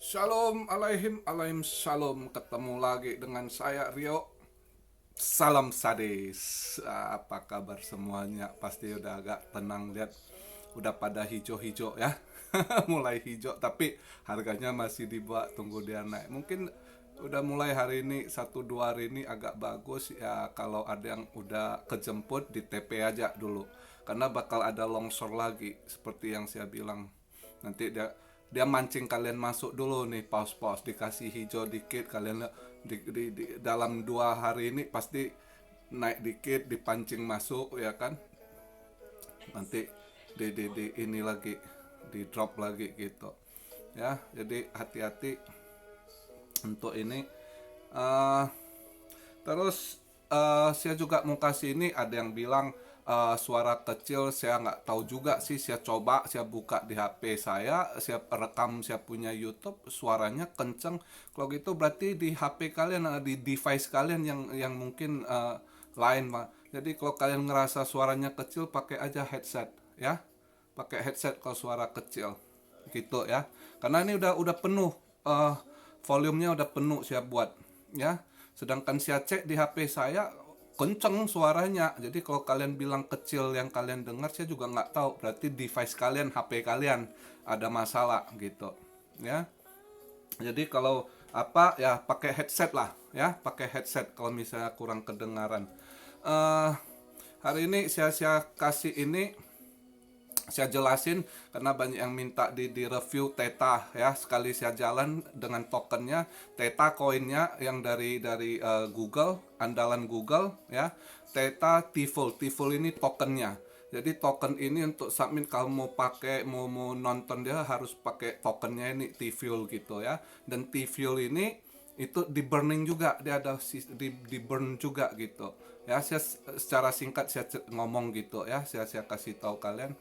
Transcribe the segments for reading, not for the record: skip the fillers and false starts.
Shalom alaihim shalom. Ketemu lagi dengan saya Rio. Salam sadis. Apa kabar semuanya? Pasti udah agak tenang, lihat udah pada hijau-hijau ya. Mulai hijau tapi harganya masih di bawah, tunggu dia naik. Mungkin udah mulai hari ini, 1-2 hari ini agak bagus ya. Kalau ada yang udah kejemput di TP aja dulu, karena bakal ada longsor lagi seperti yang saya bilang. Nanti dia mancing kalian masuk dulu nih, paus-paus dikasih hijau dikit, kalian di dalam 2 hari ini pasti naik dikit, dipancing masuk ya kan. Nanti di ini lagi, di drop lagi gitu ya. Jadi hati-hati untuk ini. Eh, Terus saya juga mau kasih ini, ada yang bilang suara kecil. Saya nggak tahu juga sih, saya coba saya buka di HP saya rekam, saya punya YouTube, suaranya kenceng. Kalau gitu berarti di HP kalian, di device kalian yang mungkin lain, Pak. Jadi kalau kalian ngerasa suaranya kecil, pakai aja headset ya. Pakai headset kalau suara kecil gitu ya. Karena ini udah penuh, volumenya udah penuh saya buat ya. Sedangkan saya cek di HP saya kenceng suaranya. Jadi kalau kalian bilang kecil yang kalian dengar, saya juga nggak tahu. Berarti device kalian, HP kalian ada masalah gitu ya. Jadi kalau apa ya, pakai headset lah ya, pakai headset kalau misalnya kurang kedengaran. eh Hari ini saya kasih ini, saya jelasin karena banyak yang minta di review Theta ya. Sekali saya jalan dengan tokennya Theta, koinnya yang dari Google, andalan Google ya. Theta Tiful ini tokennya. Jadi token ini untuk submit, kalau mau pakai, mau nonton, dia harus pakai tokennya ini Tiful gitu ya. Dan Tiful ini itu di burning juga, dia ada di burn juga gitu ya. Saya secara singkat saya ngomong gitu ya, saya kasih tahu kalian.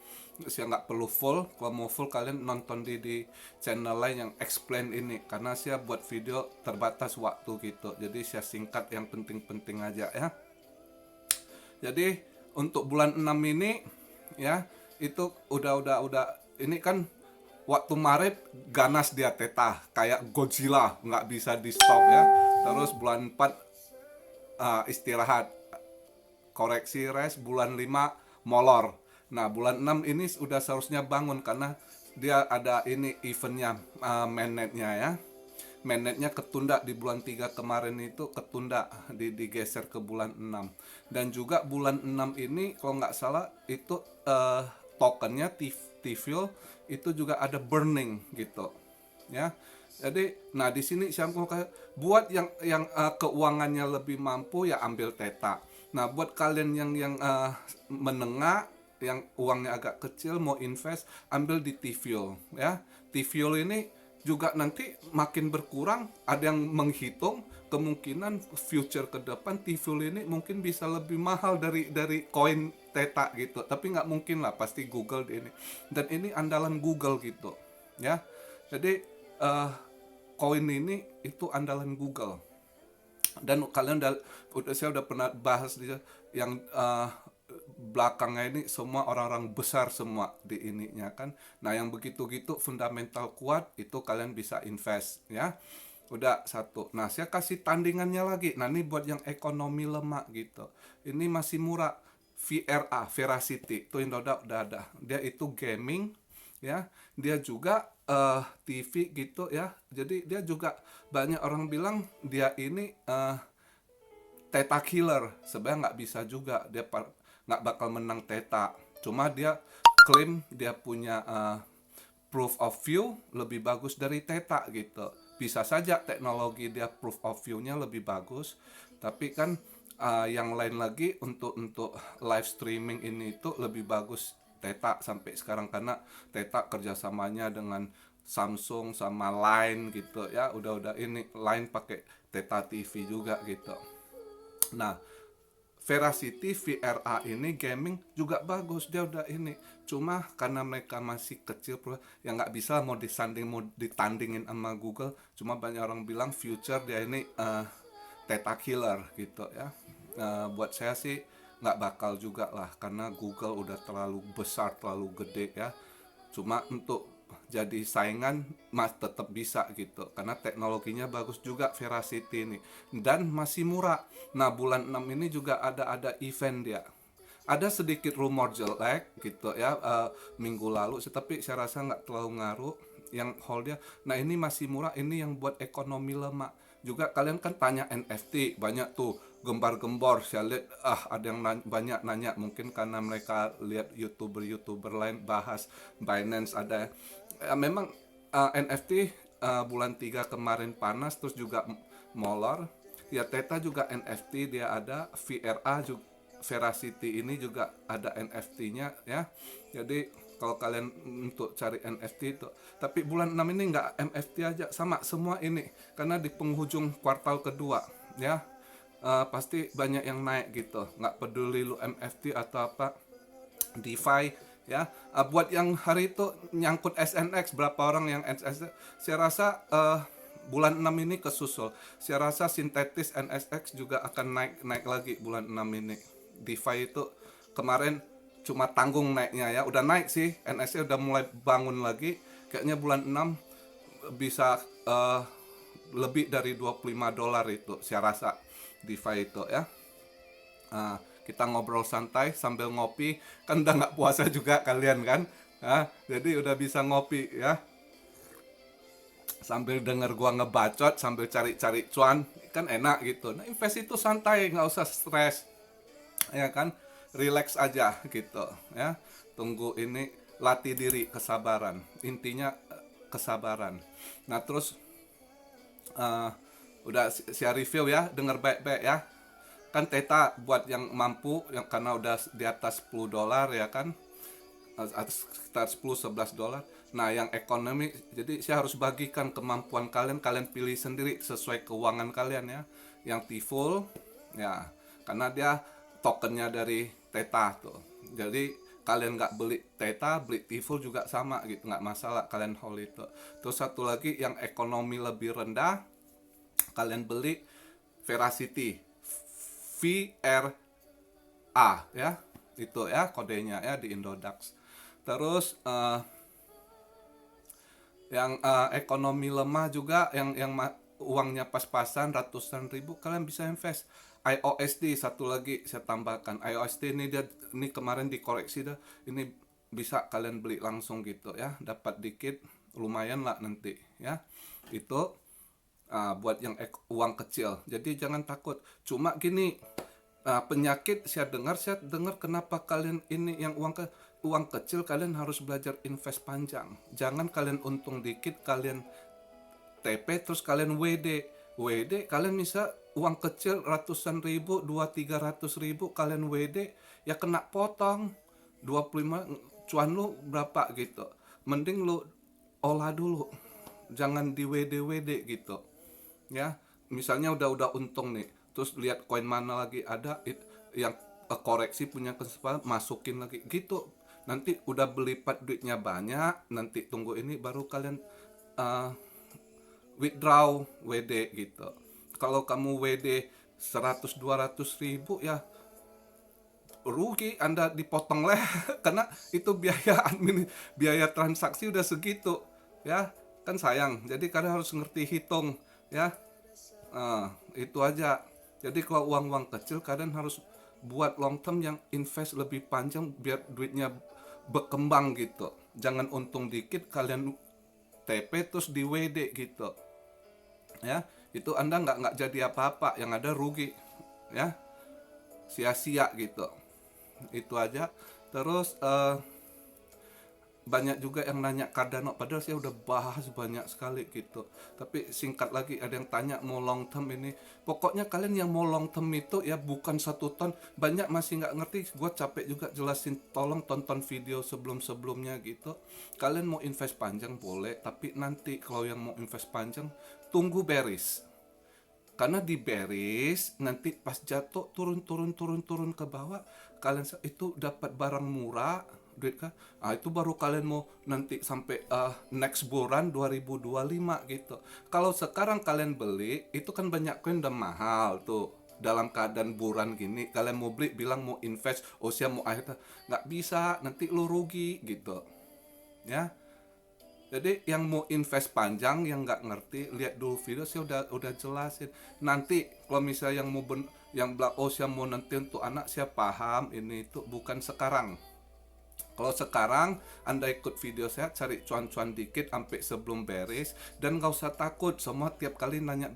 Saya nggak perlu full. Kalau mau full kalian nonton di channel lain yang explain ini, karena saya buat video terbatas waktu gitu. Jadi saya singkat yang penting-penting aja ya. Jadi untuk bulan 6 ini ya, itu udah ini kan waktu Maret ganas dia Theta kayak Godzilla, nggak bisa di stop ya. Terus bulan 4 istirahat, koreksi, rest. Bulan 5 molor. Nah bulan 6 ini udah seharusnya bangun, karena dia ada ini eventnya, mainnetnya ya. Mainnetnya ketunda di bulan 3 kemarin, itu ketunda, digeser ke bulan 6. Dan juga bulan 6 ini kalau nggak salah itu tokennya TVL itu juga ada burning gitu ya. Jadi nah di sini saya mau buat yang keuangannya lebih mampu ya ambil Theta. Nah buat kalian yang menengah, yang uangnya agak kecil, mau invest, ambil di TVL ya. TVL ini juga nanti makin berkurang. Ada yang menghitung kemungkinan future ke depan TVL ini mungkin bisa lebih mahal dari koin Theta gitu. Tapi nggak mungkin lah, pasti Google di ini. Dan ini andalan Google gitu ya. Jadi koin ini itu andalan Google. Dan kalian saya udah pernah bahas yang belakangnya ini semua orang-orang besar semua di ininya kan. Nah yang begitu gitu fundamental kuat itu kalian bisa invest ya. Udah satu. Nah saya kasih tandingannya lagi. Nah ini buat yang ekonomi lemah gitu, ini masih murah. Veracity itu yang udah ada. Dia itu gaming ya. Dia juga TV gitu ya. Jadi dia juga banyak orang bilang dia ini Theta killer. Sebenarnya nggak bisa juga, dia nggak bakal menang Theta. Cuma dia klaim dia punya proof of view lebih bagus dari Theta gitu. Bisa saja teknologi dia proof of view-nya lebih bagus, tapi kan yang lain lagi untuk live streaming ini itu lebih bagus Theta sampai sekarang, karena Theta kerjasamanya dengan Samsung sama Line gitu ya. Udah ini Line pakai Theta TV juga gitu. Nah Veracity VRA ini gaming juga bagus, dia udah ini. Cuma karena mereka masih kecil ya, nggak bisa mau ditandingin sama Google. Cuma banyak orang bilang future dia ini Theta killer gitu ya. Buat saya sih nggak bakal juga lah, karena Google udah terlalu besar, terlalu gede ya. Cuma untuk jadi saingan tetap bisa gitu, karena teknologinya bagus juga Veracity ini dan masih murah. Nah, bulan 6 ini juga ada event dia. Ada sedikit rumor jelek gitu ya, minggu lalu, tapi saya rasa nggak terlalu ngaruh yang hold dia. Nah, ini masih murah, ini yang buat ekonomi lemah. Juga kalian kan tanya NFT, banyak tuh gembar-gembor. Saya lihat ada yang banyak nanya, mungkin karena mereka lihat youtuber lain bahas Binance ada. Memang NFT bulan 3 kemarin panas, terus juga molor. Ya, Theta juga NFT dia ada, VRA juga, Veracity ini juga ada NFT-nya ya. Jadi kalau kalian untuk cari NFT itu, tapi bulan 6 ini nggak NFT aja, sama semua ini karena di penghujung kuartal kedua ya, pasti banyak yang naik gitu, nggak peduli lu NFT atau apa, DeFi ya. Buat yang hari itu nyangkut SNX, berapa orang yang SNX, saya rasa bulan 6 ini kesusul. Saya rasa sintetis NSX juga akan naik lagi bulan 6 ini. DeFi itu kemarin cuma tanggung naiknya ya, udah naik sih, NSX udah mulai bangun lagi. Kayaknya bulan 6 bisa lebih dari $25 itu saya rasa DeFi itu ya. Kita ngobrol santai sambil ngopi, kan udah nggak puasa juga kalian kan, jadi udah bisa ngopi ya, sambil denger gua ngebacot sambil cari-cari cuan, kan enak gitu. Nah, invest itu santai, nggak usah stres ya kan, relax aja gitu ya. Tunggu ini, latih diri kesabaran, intinya kesabaran. Nah, terus udah saya review ya, denger baik-baik ya. Kan Theta buat yang mampu, yang karena udah di atas $10 ya kan, sekitar $10-11. Nah, yang ekonomi, jadi saya harus bagikan kemampuan kalian, kalian pilih sendiri sesuai keuangan kalian ya. Yang T-Full ya, karena dia tokennya dari Theta tuh, jadi kalian nggak beli Theta, beli T-Full juga sama gitu, nggak masalah, kalian hold itu. Terus satu lagi yang ekonomi lebih rendah, kalian beli Veracity, VRA ya, itu ya kodenya ya di Indodax. Terus yang ekonomi lemah juga, yang uangnya pas-pasan ratusan ribu, kalian bisa invest IOSD. Satu lagi saya tambahkan, IOSD ini kemarin dikoreksi dah, ini bisa kalian beli langsung gitu ya, dapat dikit lumayan lah nanti ya. Itu buat yang uang kecil, jadi jangan takut. Cuma gini, penyakit saya dengar kenapa kalian ini yang uang kecil, kalian harus belajar invest panjang. Jangan kalian untung dikit kalian TP terus kalian WD kalian bisa uang kecil ratusan ribu, 200-300 ribu kalian WD ya, kena potong 25, cuan lu berapa gitu. Mending lu olah dulu, jangan di WD gitu ya. Misalnya udah untung nih, terus lihat koin mana lagi ada yang koreksi punya kesempatan, masukin lagi gitu. Nanti udah berlipat duitnya banyak, nanti tunggu ini baru kalian withdraw WD gitu. Kalau kamu WD 100-200 ribu ya rugi, Anda dipotong lah karena itu biaya transaksi udah segitu ya, kan sayang. Jadi kalian harus ngerti hitung ya. Itu aja. Jadi kalau uang kecil kalian harus buat long term yang invest lebih panjang biar duitnya berkembang gitu. Jangan untung dikit kalian TP terus di WD gitu ya. Itu Anda nggak jadi apa-apa, yang ada rugi ya, sia-sia gitu. Itu aja. Terus banyak juga yang nanya Cardano, padahal saya udah bahas banyak sekali gitu. Tapi singkat lagi, ada yang tanya mau long term ini. Pokoknya kalian yang mau long term itu ya bukan 1 tahun. Banyak masih nggak ngerti, gue capek juga jelasin. Tolong tonton video sebelumnya gitu. Kalian mau invest panjang boleh, tapi nanti kalau yang mau invest panjang tunggu bearish. Karena di bearish nanti pas jatuh turun ke bawah, kalian itu dapat barang murah, duit kan, itu baru kalian mau nanti sampai next bulan 2025 gitu. Kalau sekarang kalian beli itu kan banyak koin udah mahal tuh, dalam keadaan buran gini kalian mau beli bilang mau invest, saya mau akhirnya nggak bisa, nanti lu rugi gitu ya. Jadi yang mau invest panjang, yang nggak ngerti, lihat dulu video saya udah jelasin. Nanti kalau misalnya yang mau yang bilang oh saya mau nanti untuk anak, saya paham ini itu bukan sekarang. Kalau sekarang Anda ikut video saya, cari cuan-cuan dikit sampai sebelum beres, dan nggak usah takut semua tiap kali nanya,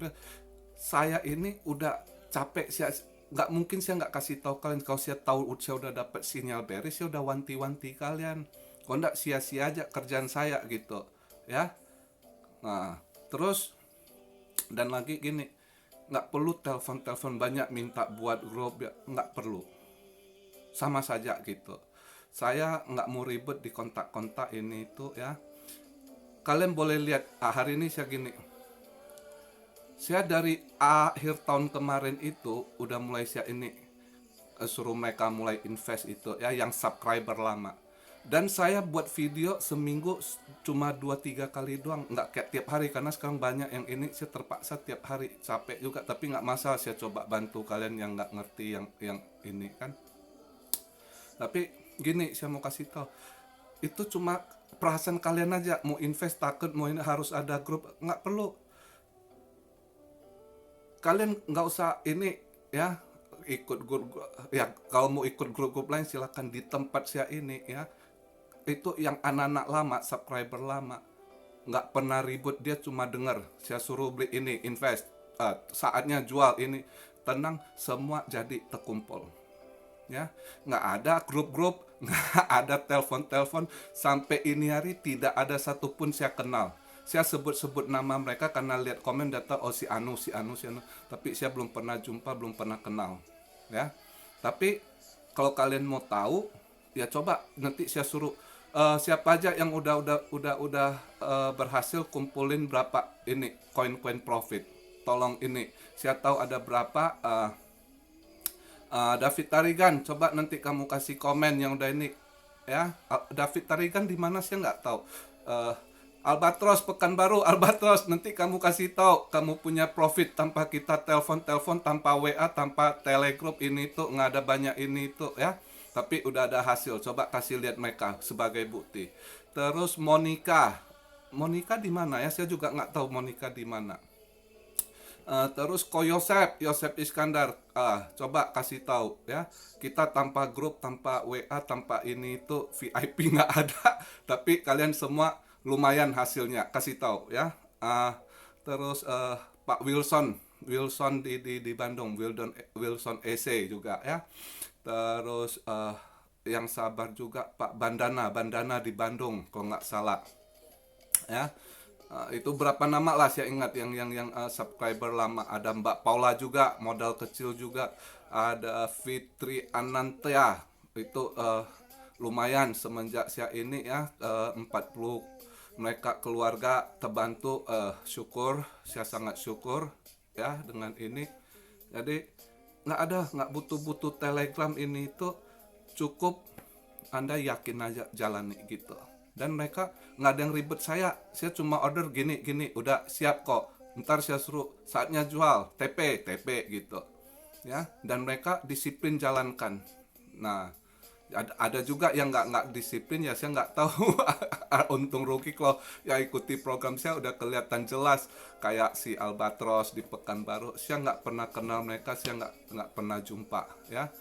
saya ini udah capek, saya nggak mungkin saya nggak kasih tahu kalian. Kalau saya tahu saya udah dapat sinyal beres, saya udah wanti-wanti kalian. Kalau nggak sia-sia aja kerjaan saya gitu, ya. Nah, terus dan lagi gini, nggak perlu telepon-telepon banyak minta buat grup, ya nggak perlu, sama saja gitu. Saya nggak mau ribet di kontak-kontak ini itu, ya. Kalian boleh lihat, hari ini saya gini, saya dari akhir tahun kemarin itu udah mulai saya ini suruh mereka mulai invest itu, ya, yang subscriber lama. Dan saya buat video seminggu cuma 2-3 kali doang, nggak kayak tiap hari, karena sekarang banyak yang ini, saya terpaksa tiap hari, capek juga, tapi nggak masalah, saya coba bantu kalian yang nggak ngerti yang ini kan. Tapi gini, saya mau kasih tahu, itu cuma perasaan kalian aja, mau invest takut, mau ini harus ada grup, nggak perlu. Kalian nggak usah ini, ya, ikut grup, ya kalau mau ikut grup-grup lain silahkan. Di tempat saya ini, ya, itu yang anak-anak lama, subscriber lama, nggak pernah ribut, dia cuma dengar saya suruh beli ini, invest, saatnya jual ini, tenang, semua jadi terkumpul, ya. Nggak ada grup-grup, nggak ada telepon-telepon, sampai ini hari tidak ada satupun saya kenal. Saya sebut-sebut nama mereka karena lihat komen data, oh si Anu, si Anu, si Anu, tapi saya belum pernah jumpa, belum pernah kenal, ya. Tapi kalau kalian mau tahu, ya coba nanti saya suruh, siapa aja yang udah berhasil kumpulin berapa ini koin-koin profit, tolong ini, saya tahu ada berapa. David Tarigan, coba nanti kamu kasih komen yang udah ini, ya. David Tarigan di mana sih nggak tahu. Eh, Albatros Pekanbaru, Albatros, nanti kamu kasih tahu kamu punya profit tanpa kita telepon-telepon, tanpa WA, tanpa telegroup ini tuh, nggak ada banyak ini tuh, ya. Tapi udah ada hasil, coba kasih lihat mereka sebagai bukti. Terus Monica, Monica di mana ya? Saya juga nggak tahu Monica di mana. Terus Ko Yosep, Yosep Iskandar, coba kasih tahu, ya. Kita tanpa grup, tanpa WA, tanpa ini itu VIP nggak ada, tapi kalian semua lumayan hasilnya, kasih tahu, ya. Terus Pak Wilson, Wilson di Bandung, Wilson EC juga, ya. Terus yang sabar juga Pak Bandana, Bandana di Bandung, kalau nggak salah, ya. Itu berapa nama lah saya ingat yang subscriber lama. Ada Mbak Paula juga, modal kecil juga. Ada Fitri Anantia, itu lumayan semenjak saya ini, ya, 40 mereka keluarga terbantu, syukur, saya sangat syukur, ya, dengan ini. Jadi nggak butuh telegram ini itu, cukup Anda yakin aja jalani gitu. Dan mereka nggak ada yang ribet, saya cuma order gini gini, udah siap kok, ntar saya suruh saatnya jual, TP gitu, ya. Dan mereka disiplin jalankan. Nah, ada juga yang nggak disiplin, ya saya nggak tahu. Untung rugi, kalau ya ikuti program saya udah kelihatan jelas, kayak si Albatros di Pekanbaru, saya nggak pernah kenal mereka, saya nggak pernah jumpa, ya.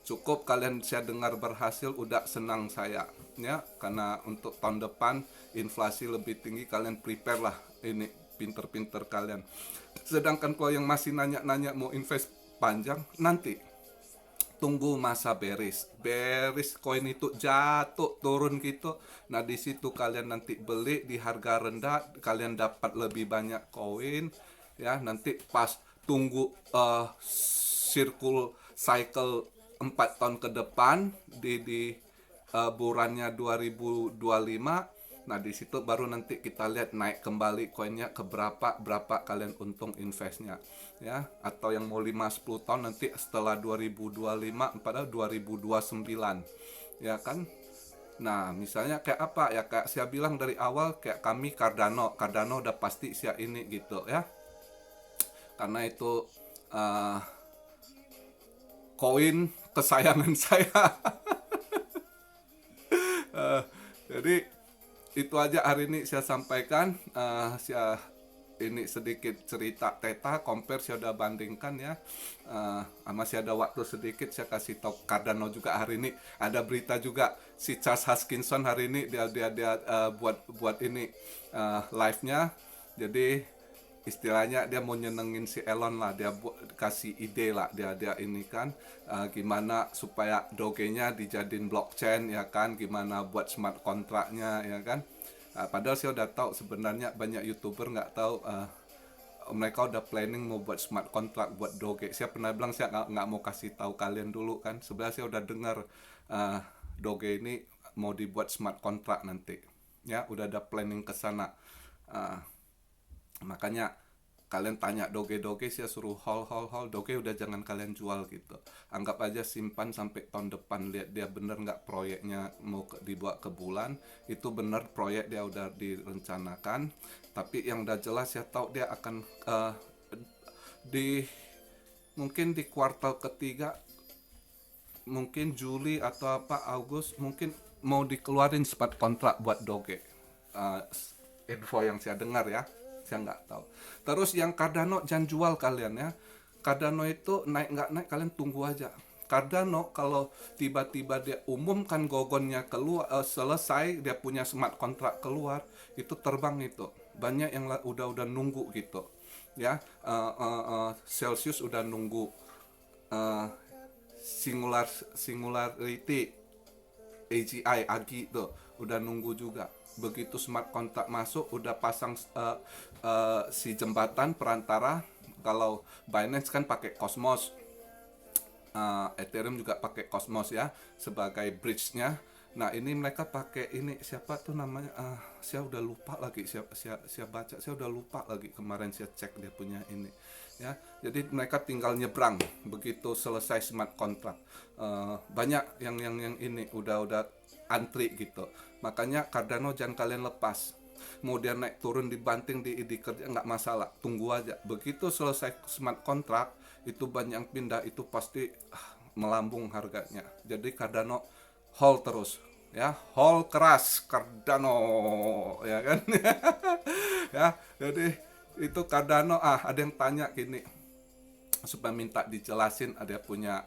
Cukup kalian saya dengar berhasil, udah senang saya, ya. Karena untuk tahun depan inflasi lebih tinggi, kalian prepare lah ini, pinter-pinter kalian. Sedangkan kalau yang masih nanya-nanya mau invest panjang, nanti tunggu masa beris koin itu jatuh turun gitu. Nah, di situ kalian nanti beli di harga rendah, kalian dapat lebih banyak koin, ya. Nanti pas tunggu circle cycle 4 tahun ke depan, di bulannya 2025. Nah, di situ baru nanti kita lihat naik kembali koinnya ke berapa kalian untung investnya, ya. Atau yang mau 5-10 tahun nanti setelah 2025 padahal 2029, ya kan. Nah, misalnya kayak apa ya, kayak saya bilang dari awal, kayak kami Cardano udah pasti saya ini gitu, ya. Karena itu koin kesayangan saya. Jadi itu aja hari ini saya sampaikan. Saya ini sedikit cerita Teta compare, saya udah bandingkan ya. Masih ada waktu sedikit, saya kasih tahu Cardano juga hari ini ada berita juga si Charles Hoskinson hari ini dia buat ini live-nya. Jadi istilahnya dia mau nyenengin si Elon lah, dia kasih ide lah, dia ini kan gimana supaya Doge-nya dijadiin blockchain ya kan, gimana buat smart kontraknya ya kan. Padahal saya udah tahu sebenarnya banyak YouTuber nggak tahu mereka udah planning mau buat smart contract buat Doge. Saya pernah bilang saya nggak mau kasih tahu kalian dulu kan. Sebenarnya saya udah dengar Doge ini mau dibuat smart contract nanti. Ya, udah ada planning ke sana. Uh, Makanya kalian tanya Doge, saya suruh hold Doge, udah jangan kalian jual gitu, anggap aja simpan sampai tahun depan, lihat dia bener nggak proyeknya mau dibuat ke bulan. Itu bener proyek dia udah direncanakan, tapi yang udah jelas ya tahu dia akan di mungkin di kuartal ketiga, mungkin Juli atau apa Agustus, mungkin mau dikeluarin smart kontrak buat Doge. uh, Info yang saya dengar ya, saya nggak tahu. Terus yang Cardano jangan jual kalian ya. Cardano itu naik nggak naik kalian tunggu aja. Cardano kalau tiba-tiba dia umumkan gogonnya keluar, selesai dia punya smart contract keluar, itu terbang itu. Banyak yang udah nunggu gitu ya. Celsius udah nunggu, uh, singularity AGI tuh udah nunggu juga. Begitu smart contract masuk udah pasang si jembatan perantara. Kalau Binance kan pakai Cosmos, Ethereum juga pakai Cosmos ya sebagai bridge-nya. Nah ini mereka pakai ini, siapa tuh namanya, saya udah lupa lagi, saya baca, saya udah lupa lagi, kemarin saya cek dia punya ini ya. Jadi mereka tinggal nyebrang begitu selesai smart contract. Banyak yang ini udah antri gitu. Makanya Cardano jangan kalian lepas. Mau dia naik turun dibanting di kerja nggak masalah, tunggu aja. Begitu selesai smart contract itu banyak yang pindah, itu pasti melambung harganya. Jadi Cardano hold terus ya, hold keras Cardano ya kan. Ya, jadi itu Cardano. Ada yang tanya gini supaya minta dijelasin, ada punya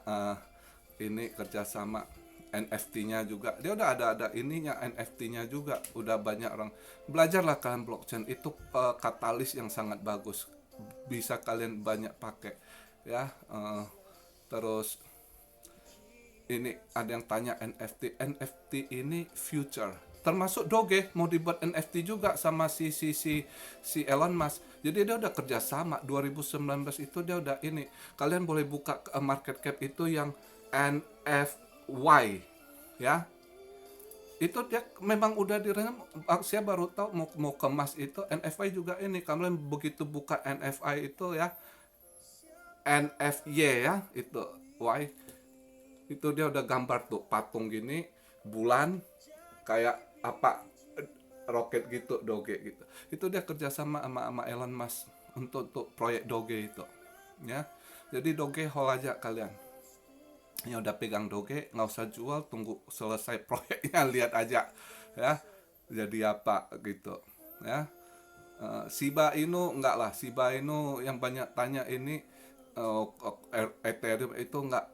ini kerjasama NFT-nya juga, dia udah ada ininya, NFT-nya juga udah banyak orang. Belajarlah kalian blockchain itu, katalis yang sangat bagus, bisa kalian banyak pakai ya. Terus ini ada yang tanya NFT ini future, termasuk Doge mau dibuat NFT juga sama si Elon Musk. Jadi dia udah kerjasama 2019 itu, dia udah ini. Kalian boleh buka market cap itu yang NFY ya, itu dia memang udah direncanakan. Saya baru tahu mau kemas itu NFY juga ini. Kalian begitu buka NFI itu ya, NFY ya, itu Y, itu dia udah gambar tuh patung gini, bulan kayak apa, roket gitu, Doge gitu. Itu dia kerjasama sama Elon Musk untuk proyek Doge itu ya. Jadi Doge hold aja kalian yang udah pegang Doge, nggak usah jual, tunggu selesai proyeknya, lihat aja ya jadi apa gitu ya. Shiba Inu enggak lah, Shiba Inu yang banyak tanya ini, Ethereum itu enggak,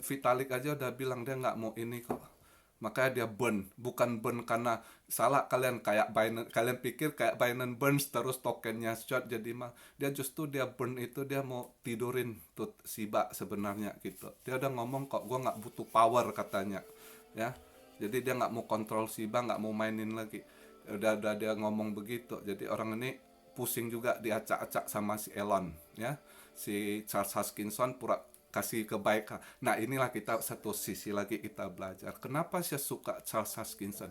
Vitalik aja udah bilang dia nggak mau ini kok. Makanya dia burn, bukan burn karena salah kalian, kayak Binance, kalian pikir kayak Binance burns terus tokennya short jadi mah. Dia justru dia burn itu, dia mau tidurin tuh Shiba sebenarnya gitu. Dia udah ngomong kok, gue nggak butuh power katanya ya. Jadi dia nggak mau kontrol Shiba, nggak mau mainin lagi. Udah dia ngomong begitu. Jadi orang ini pusing juga diacak-acak sama si Elon ya. Si Charles Hoskinson pura kasih kebaikan. Nah inilah kita satu sisi lagi kita belajar. Kenapa saya suka Charles Hoskinson?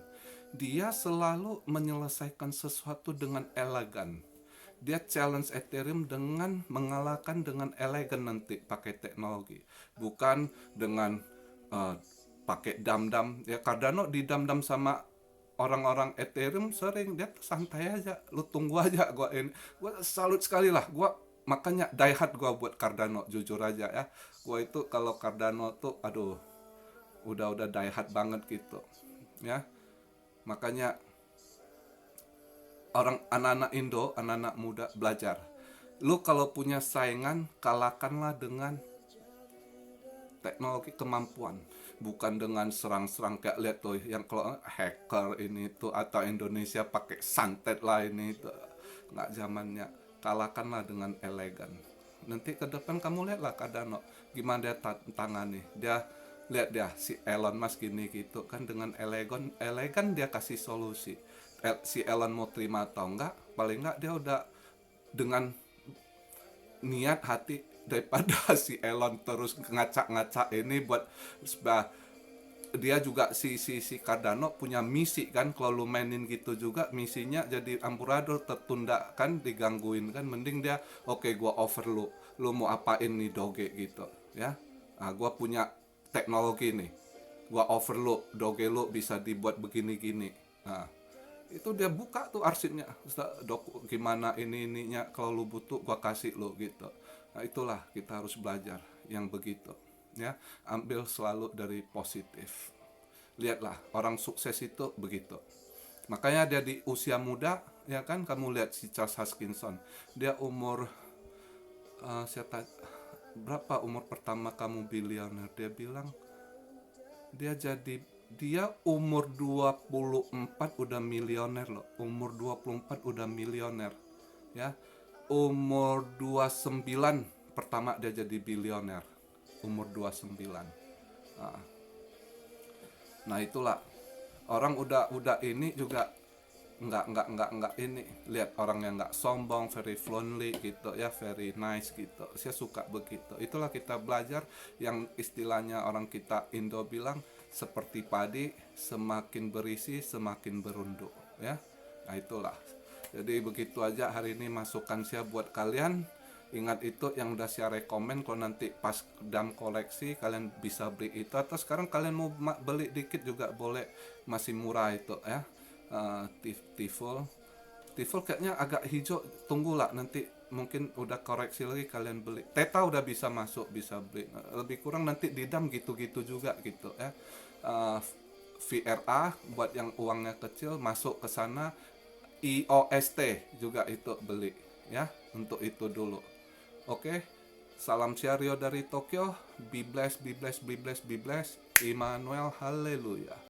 Dia selalu menyelesaikan sesuatu dengan elegan. Dia challenge Ethereum dengan mengalahkan dengan elegan nanti pakai teknologi, bukan dengan pakai dam-dam. Ya Cardano di dam-dam sama orang-orang Ethereum sering, dia santai aja, lu tunggu aja. Gua salut sekali lah, makanya die hard gue buat Cardano, jujur aja ya. Gue itu kalau Cardano tuh aduh udah die hard banget gitu ya. Makanya orang anak-anak Indo, anak-anak muda belajar. Lu kalau punya saingan, kalahkanlah dengan teknologi kemampuan, bukan dengan serang-serang kayak lihat tuh yang kalau hacker ini tuh atau Indonesia pakai santet lah ini tuh nggak zamannya. Kalahkanlah dengan elegan. Nanti ke depan kamu lihatlah Cardano gimana dia tangani. Dia lihat dia si Elon Musk gini gitu kan, dengan elegan elegan dia kasih solusi. Si Elon mau terima atau enggak, paling enggak dia udah dengan niat hati, daripada si Elon terus ngacak-ngacak ini buat dia juga si Cardano punya misi kan, kalau lu mainin gitu juga misinya jadi amburadul, tertunda kan, digangguin kan, mending dia oke, gua over lu mau apain nih Doge gitu ya. Nah, gua punya teknologi nih, gua over lu Doge, lu bisa dibuat begini-gini. Nah, itu dia buka tuh arsipnya, gimana ininya, kalau lu butuh gua kasih lu gitu. Nah, itulah kita harus belajar yang begitu ya. Ambil selalu dari positif. Lihatlah orang sukses itu begitu, makanya dia di usia muda ya kan. Kamu lihat si Charles Hoskinson, dia umur siapa, berapa umur pertama kamu bilioner, dia bilang dia umur 24 udah milioner loh. Umur 24 udah milioner ya. Umur 29 pertama dia jadi bilioner. Umur 29. Nah, itulah orang udah ini juga nggak ini. Lihat orang yang nggak sombong, very friendly gitu ya, very nice gitu. Saya suka begitu. Itulah kita belajar yang istilahnya orang kita Indo bilang, seperti padi, semakin berisi semakin berunduk ya. Nah, itulah. Jadi begitu aja hari ini masukan saya buat kalian. Ingat itu yang udah saya rekomen, kalau nanti pas dam koleksi kalian bisa beli itu, atau sekarang kalian mau beli dikit juga boleh, masih murah itu ya. Tiful kayaknya agak hijau, tunggulah nanti mungkin udah koreksi lagi kalian beli. Teta udah bisa masuk, bisa beli. Lebih kurang nanti di dam gitu-gitu juga gitu ya. VRA buat yang uangnya kecil masuk ke sana. IOST juga itu beli ya, untuk itu dulu. Oke, salam Rio dari Tokyo. Be blessed, be blessed, be blessed, be blessed. Immanuel, haleluya.